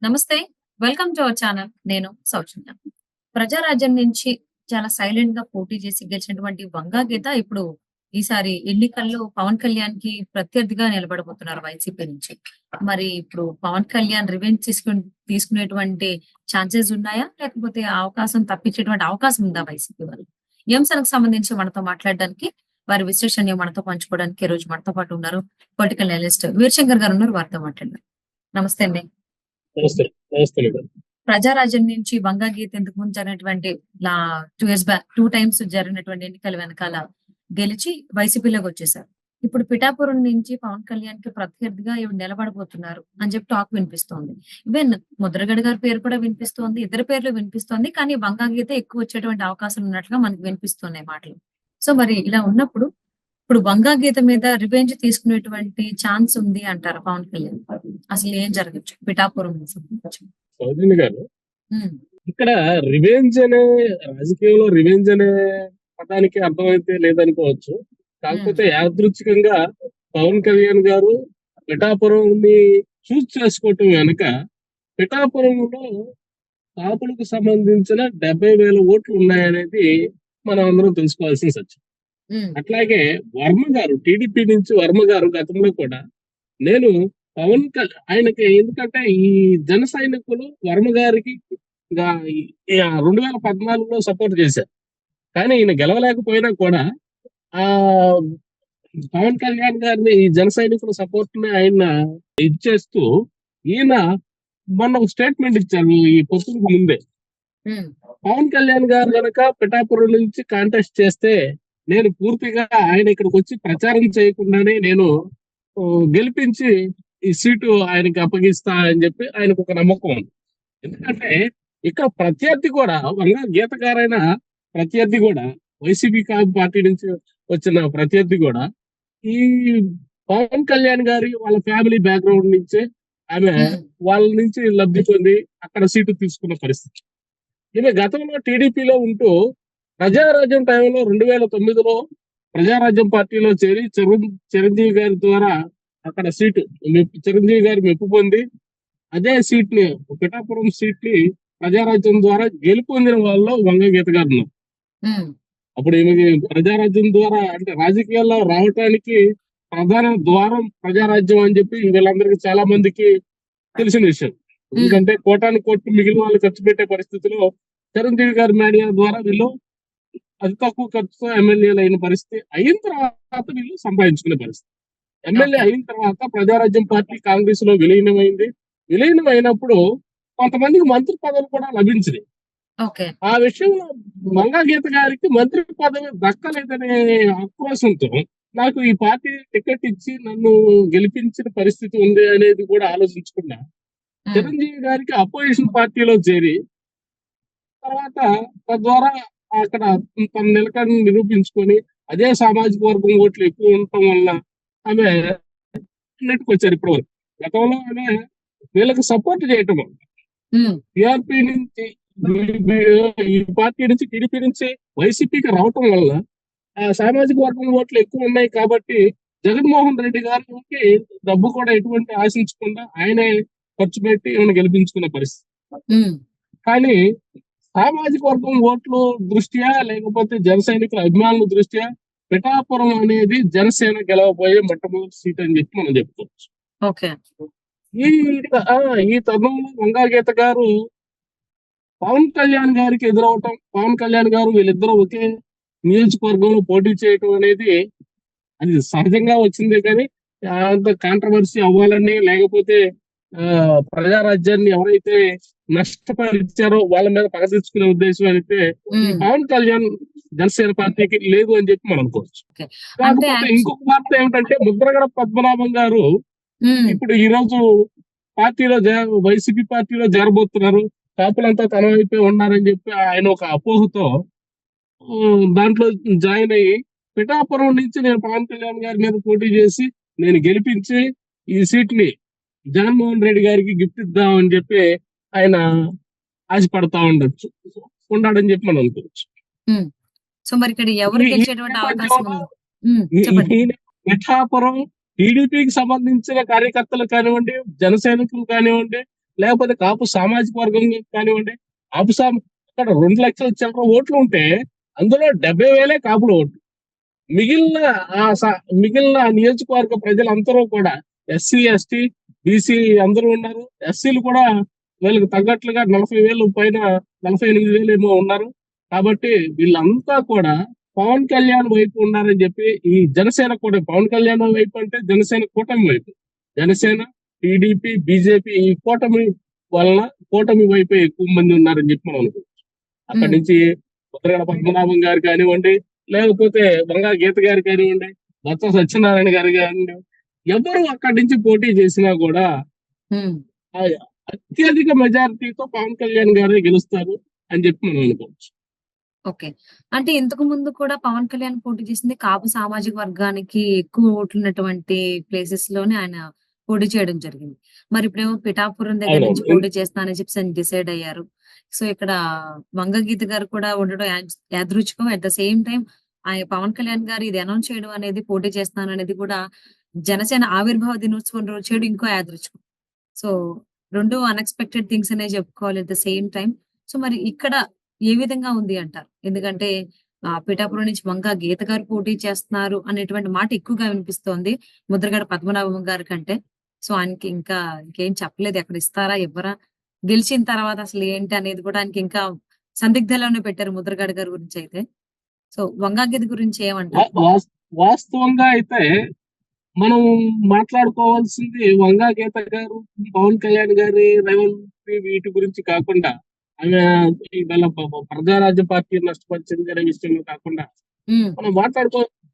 నమస్తే. Welcome to our channel. నేను సౌజన్య. ప్రజారాజ్యం నుంచి చాలా సైలెంట్‌గా పోటీ చేసి గెలిచినటువంటి వంగా గీత ఇప్పుడు ఈసారి ఎన్నికల్లో పవన్ కళ్యాణ్‌కి ప్రత్యర్థిగా నిలబడబోతున్నారు వైసీపీ నుంచి. మరి ఇప్పుడు పవన్ కళ్యాణ్ రివెంజ్ తీసుకునేటువంటి ఛాన్సెస్ ఉన్నాయా? లేకపోతే ఆ అవకాశం తప్పించేటువంటి అవకాశం ఉందా వైసీపీ వాళ్ళు? ఈ అంశానికి సంబంధించి మనతో మాట్లాడడానికి, వారి విశ్లేషణని మనతో పంచుకోవడానికి ఈ రోజు మనతో పాటు ఉన్నారు పొలిటికల్ అనలిస్ట్ వీరశంకర్ గారు ఉన్నారు. వారితో మాట్లాడదాం. నమస్తే అండి. నమస్తే. నమస్తే మేడం. ప్రజారాజ్యం నుంచి వంగా గీత ఇంతకు ముందు జరిగినటువంటి 2 ఇయర్స్ బ్యాక్ 2 టైమ్స్ జరిగినటువంటి ఎన్నికల వెనకాల గెలిచి వైసీపీలోకి వచ్చేసారు. ఇప్పుడు పిఠాపురం నుంచి పవన్ కళ్యాణ్‌కి ప్రత్యర్థిగా ఈవిడ నిలబడబోతున్నారు అని చెప్పి టాక్ వినిపిస్తోంది. ఈవెన్ ముద్రగడ గారి పేరు కూడా వినిపిస్తోంది. ఇద్దరి పేర్లు వినిపిస్తోంది. కానీ వంగా గీత ఎక్కువ వచ్చేటువంటి అవకాశం ఉన్నట్లుగా మనకు వినిపిస్తున్నాయి మాటలు. సో మరి ఇలా ఉన్నప్పుడు ఇప్పుడు వంగా గీత మీద రివెంజ్ తీసుకునేటువంటి ఛాన్స్ ఉంది అంటారా పవన్ కళ్యాణ్? అసలు ఏం జరగచ్చు పిఠాపురం సంబంధించి? సౌజన్య గారు, హ్మ్. ఇక్కడ రివెంజ్ అనే రాజకీయంలో రివెంజ్ అనే పదానికి అర్థమైతే లేదనుకోవచ్చు. కాకపోతే యాదృచ్ఛికంగా పవన్ కళ్యాణ్ గారు పిఠాపురంని చూస్ చేసుకోవటం వెనుక పిఠాపురంలో కాపులకు సంబంధించిన 70,000 ఓట్లు ఉన్నాయనేది మనం అందరం తెలుసుకోవాల్సిన సత్యం. హ్మ్. అట్లాగే వర్మ గారు, టీడీపీ నుంచి వర్మ గారు గతంలో కూడా నేను ఆయనకి ఎందుకంటే ఈ జన సైనికులు వర్మ గారికి 2014లో సపోర్ట్ చేశారు. కానీ ఈయన గెలవలేకపోయినా కూడా ఆ పవన్ కళ్యాణ్ గారిని ఈ జన సైనికుల సపోర్ట్ ని ఆయన ఇచ్చేస్తూ ఈయన మొన్న ఒక స్టేట్మెంట్ ఇచ్చారు ఈ పొత్తుకు ముందే. హ్మ్. పవన్ కళ్యాణ్ గారు గనక పిఠాపురం నుంచి కాంటెస్ట్ చేస్తే నేను పూర్తిగా ఆయన ఇక్కడికి వచ్చి ప్రచారం చేయకుండానే నేను గెలిపించి ఈ సీటు ఆయనకి అప్పగిస్తా అని చెప్పి ఆయనకు ఒక నమ్మకం ఉంది. ఎందుకంటే ఇక్కడ ప్రత్యర్థి కూడా వంగా గీత గారైన ప్రత్యర్థి కూడా వైసీపీ పార్టీ నుంచి వచ్చిన ప్రత్యర్థి కూడా ఈ పవన్ కళ్యాణ్ గారి వాళ్ళ ఫ్యామిలీ బ్యాక్గ్రౌండ్ నుంచే ఆమె వాళ్ళ నుంచి లబ్ధి పొంది అక్కడ సీటు తీసుకున్న పరిస్థితి. ఈమె గతంలో టీడీపీలో ఉంటూ ప్రజారాజ్యం టైంలో 2009లో ప్రజారాజ్యం పార్టీలో చేరి చిరంజీవి గారి ద్వారా అక్కడ సీటు చిరంజీవి గారి మెప్పు పొంది అదే సీట్ ని పిఠాపురం సీట్ ని ప్రజారాజ్యం ద్వారా గెలుపొందిన వాళ్ళు వంగా గీత గారు ఉన్నారు. అప్పుడు ఈమెకి ప్రజారాజ్యం ద్వారా అంటే రాజకీయాల్లో రావటానికి ప్రధాన ద్వారం ప్రజారాజ్యం అని చెప్పి వీళ్ళందరికీ చాలా మందికి తెలిసిన విషయం. ఎందుకంటే కోటాను కోట్లు మిగిలిన వాళ్ళు ఖర్చు పెట్టే పరిస్థితిలో చిరంజీవి గారి మీడియా ద్వారా వీళ్ళు అతి తక్కువ ఖర్చుతో ఎమ్మెల్యేలు అయిన పరిస్థితి అయిన తర్వాత వీళ్ళు సంపాదించుకునే పరిస్థితి. ఎమ్మెల్యే అయిన తర్వాత ప్రజారాజ్యం పార్టీ కాంగ్రెస్ లో విలీనమైంది. విలీనమైనప్పుడు కొంతమందికి మంత్రి పదవులు కూడా లభించింది. ఆ విషయంలో వంగా గీత గారికి మంత్రి పదవి దక్కలేదనే ఆక్రోశంతో నాకు ఈ పార్టీ టికెట్ ఇచ్చి నన్ను గెలిపించిన పరిస్థితి ఉంది అనేది కూడా ఆలోచించుకున్నా చిరంజీవి గారికి అపోజిషన్ పార్టీలో చేరి తర్వాత తద్వారా అక్కడ తన నిలకడను నిరూపించుకొని అదే సామాజిక వర్గం ఓట్లు ఎక్కువ ఉండటం వల్ల ఆమె నెట్టుకు వచ్చారు ఇప్పటివరకు. గతంలో ఆమె వీళ్ళకి సపోర్ట్ చేయటం టీఆర్పీ నుంచి ఈ పార్టీ నుంచి టీడీపీ నుంచి వైసీపీకి రావటం వల్ల ఆ సామాజిక వర్గం ఓట్లు ఎక్కువ ఉన్నాయి కాబట్టి జగన్మోహన్ రెడ్డి గారికి డబ్బు కూడా ఎటువంటి ఆశించకుండా ఆయనే ఖర్చు పెట్టి ఏమైనా గెలిపించుకునే పరిస్థితి. కానీ సామాజిక వర్గం ఓట్లు దృష్ట్యా లేకపోతే జన సైనికుల అభిమానుల దృష్ట్యా పిఠాపురం అనేది జనసేన గెలవబోయే మొట్టమొదటి సీట్ అని చెప్పి మనం చెప్పుకోవచ్చు. ఈ తరుణంలో వంగా గీత గారు పవన్ కళ్యాణ్ గారికి ఎదురవటం, పవన్ కళ్యాణ్ గారు వీళ్ళిద్దరూ ఒకే నియోజకవర్గంలో పోటీ చేయటం అనేది అది సహజంగా వచ్చిందే. కానీ అంత కాంట్రవర్సీ అవ్వాలని లేకపోతే ప్రజారాజ్యాన్ని ఎవరైతే నష్టపరిచారో వాళ్ళ మీద పగ తెచ్చుకునే ఉద్దేశం అయితే పవన్ కళ్యాణ్ జనసేన పార్టీకి లేదు అని చెప్పి మనం అనుకోవచ్చు. కాకపోతే ఇంకొక వార్త ఏమిటంటే ముద్రగడ పద్మనాభం గారు ఇప్పుడు ఈ రోజు పార్టీలో వైసీపీ పార్టీలో చేరబోతున్నారు, కాపులంతా తన వైపే ఉన్నారని చెప్పి ఆయన ఒక అపోహతో దాంట్లో జాయిన్ అయ్యి పిఠాపురం నుంచి నేను పవన్ కళ్యాణ్ గారి మీద పోటీ చేసి నేను గెలిపించి ఈ సీట్ ని జగన్మోహన్ రెడ్డి గారికి గిఫ్ట్ ఇద్దామని చెప్పి ఆయన ఆశపడతా ఉన్నాడని చెప్పి మనం అనుకోవచ్చు. పిఠాపురం టీడీపీకి సంబంధించిన కార్యకర్తలు కానివ్వండి, జన సైనికులు కానివ్వండి, లేకపోతే కాపు సామాజిక వర్గం కానివ్వండి, అక్కడ 2 లక్షల చిల్లర ఓట్లు ఉంటే అందులో 70,000 కాపుల ఓట్లు. మిగిలిన మిగిలిన నియోజకవర్గ ప్రజలందరూ కూడా ఎస్సీ, ఎస్టీ, బీసీ అందరూ ఉన్నారు. ఎస్సీలు కూడా వీళ్ళకి తగ్గట్లుగా 40,000 పైన 48,000 ఏమో ఉన్నారు. కాబట్టి వీళ్ళంతా కూడా పవన్ కళ్యాణ్ వైపు ఉన్నారని చెప్పి ఈ జనసేన కూడా పవన్ కళ్యాణ్ వైపు అంటే జనసేన కూటమి వైపు, జనసేన, టీడీపీ, బీజేపీ ఈ కూటమి వైపే ఎక్కువ మంది ఉన్నారని చెప్పి మనం అనుకోవచ్చు. అక్కడి నుంచి ముద్రగడ పద్మనాభం గారు కానివ్వండి, లేకపోతే వంగా గీత గారు కానివ్వండి, బొత్స సత్యనారాయణ గారు కానివ్వండి, ఎవరు అక్కడి నుంచి పోటీ చేసినా కూడా అత్యధిక మెజారిటీతో పవన్ కళ్యాణ్ గారే గెలుస్తారు అని చెప్పి మనం అనుకోవచ్చు. ఓకే. అంటే ఇంతకు ముందు కూడా పవన్ కళ్యాణ్ పోటీ చేసింది కాపు సామాజిక వర్గానికి ఎక్కువ ఓట్లున్నటువంటి ప్లేసెస్ లోనే ఆయన పోటీ చేయడం జరిగింది. మరి ఇప్పుడేమో పిఠాపురం దగ్గర నుంచి పోటీ చేస్తానని చెప్పి డిసైడ్ అయ్యారు. సో ఇక్కడ వంగగీత గారు కూడా ఉండడం యాదృచ్ఛికం. అట్ ద సేమ్ టైం ఆయన పవన్ కళ్యాణ్ గారు ఇది అనౌన్స్ చేయడం అనేది పోటీ చేస్తాను అనేది కూడా జనసేన ఆవిర్భావ దినోత్సవం రోజు చేయడం ఇంకో యాదృచ్ఛికం. సో 2 అన్ఎక్స్‌పెక్టెడ్ థింగ్స్ అనే చెప్పుకోవాలి at the same time. So మరి ఇక్కడ ఏ విధంగా ఉంది అంటారు? ఎందుకంటే పిఠాపురం నుంచి వంగా గీత గారు పోటీ చేస్తున్నారు అనేటువంటి మాట ఎక్కువగా వినిపిస్తోంది ముద్రగడ పద్మనాభం గారి కంటే. సో ఆయనకి ఇంకేం చెప్పలేదు. ఎక్కడ ఇస్తారా? ఇవ్వరా? గెలిచిన తర్వాత అసలు ఏంటి అనేది కూడా ఆయనకి ఇంకా సందిగ్ధంలోనే పెట్టారు ముద్రగడ గారి గురించి అయితే. సో వంగా గీత గురించి ఏమంటారు? వాస్తవంగా అయితే మనం మాట్లాడుకోవాల్సింది వంగా గీత గారు, పవన్ కళ్యాణ్ గారి రేవంత్ వీటి గురించి కాకుండా, ఆమె ఇవాళ ప్రజారాజ్య పార్టీ నష్టపరిచింది అనే విషయంలో కాకుండా మనం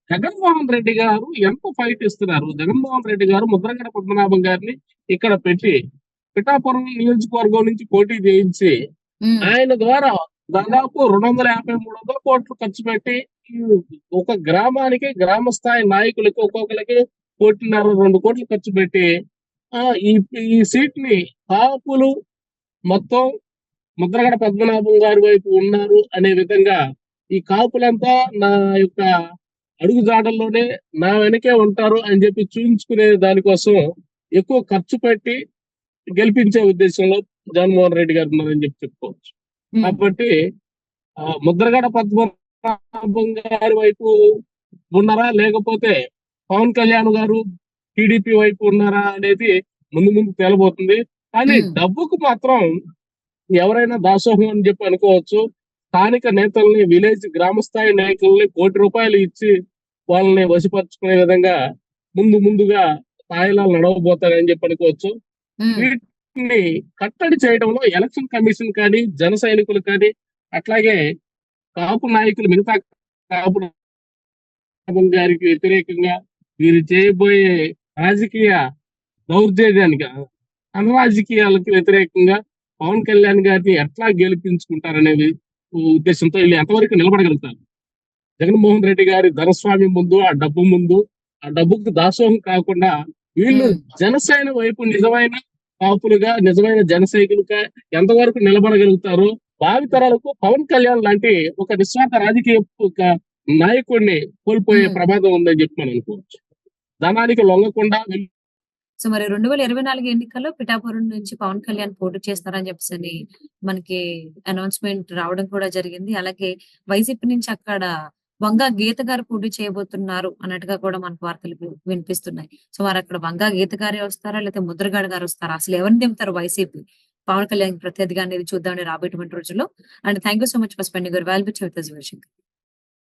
జగన్మోహన్ రెడ్డి గారు ఎంత ఫైట్ ఇస్తున్నారు. జగన్మోహన్ రెడ్డి గారు ముద్రగడ పద్మనాభం గారిని ఇక్కడ పెట్టి పిఠాపురం నియోజకవర్గం నుంచి పోటీ చేయించి ఆయన ద్వారా దాదాపు 250-300 కోట్లు ఖర్చు పెట్టి ఒక గ్రామానికి గ్రామ స్థాయి నాయకులకి ఒక్కొక్కరికి 1.5-2 కోట్లు ఖర్చు పెట్టి ఈ సీట్ ని కాపులు మొత్తం ముద్రగడ పద్మనాభం గారి వైపు ఉన్నారు అనే విధంగా ఈ కాపులంతా నా యొక్క అడుగుజాడల్లోనే నా వెనకే ఉంటారు అని చెప్పి చూపించుకునే దానికోసం ఎక్కువ ఖర్చు పెట్టి గెలిపించే ఉద్దేశంలో జగన్మోహన్ రెడ్డి గారు ఉన్నారని చెప్పుకోవచ్చు. కాబట్టి ముద్రగడ పద్మనాభం గారి వైపు ఉన్నారా, లేకపోతే పవన్ కళ్యాణ్ గారు టీడీపీ వైపు ఉన్నారా అనేది ముందు తేలబోతుంది. కానీ డబ్బుకు మాత్రం ఎవరైనా దాసోహం అని చెప్పి అనుకోవచ్చు. స్థానిక నేతల్ని, విలేజ్ గ్రామ స్థాయి నాయకుల్ని ₹1,00,00,000 ఇచ్చి వాళ్ళని వశపరుచుకునే విధంగా ముందుగా స్థాయిలో నడవబోతారని చెప్పి అనుకోవచ్చు. వీటిని కట్టడి చేయడంలో ఎలక్షన్ కమిషన్ కానీ, జన సైనికులు కానీ, అట్లాగే కాపు నాయకులు, మిగతా కాపు గారికి వ్యతిరేకంగా వీరు చేయబోయే రాజకీయ దౌర్జన్యానికి, అనరాజకీయాలకు వ్యతిరేకంగా పవన్ కళ్యాణ్ గారిని ఎట్లా గెలిపించుకుంటారనేది ఉద్దేశంతో వీళ్ళు ఎంతవరకు నిలబడగలుగుతారు. జగన్మోహన్ రెడ్డి గారి ధనస్వామ్యం ముందు, ఆ డబ్బుకు దాసోహం కాకుండా వీళ్ళు జనసేన వైపు నిజమైన కాపులుగా, నిజమైన జనసైనికులుగా ఎంతవరకు నిలబడగలుగుతారు. భావితరాలకు పవన్ కళ్యాణ్ లాంటి ఒక నిస్వార్థ రాజకీయ నాయకుడిని కోల్పోయే ప్రమాదం ఉందని చెప్పి మనం అనుకోవచ్చు. ధనానికి లొంగకుండా. సో మరి 2024 ఎన్నికల్లో పిఠాపురం నుంచి పవన్ కళ్యాణ్ పోటీ చేస్తారని చెప్పేసి మనకి అనౌన్స్మెంట్ రావడం కూడా జరిగింది. అలాగే వైసీపీ నుంచి అక్కడ వంగా గీత గారు పోటీ చేయబోతున్నారు అన్నట్టుగా కూడా మనకు వార్తలు వినిపిస్తున్నాయి. సో మరి అక్కడ వంగా గీత గారే వస్తారా, లేకపోతే ముద్రగడ గారు వస్తారా? అసలు ఎవరిని దింపుతారు వైసీపీ పవన్ కళ్యాణ్ ప్రత్యర్థిగా అనేది చూద్దామని రాబోయేటువంటి రోజుల్లో. And thank you so much for spending your valuable time with us.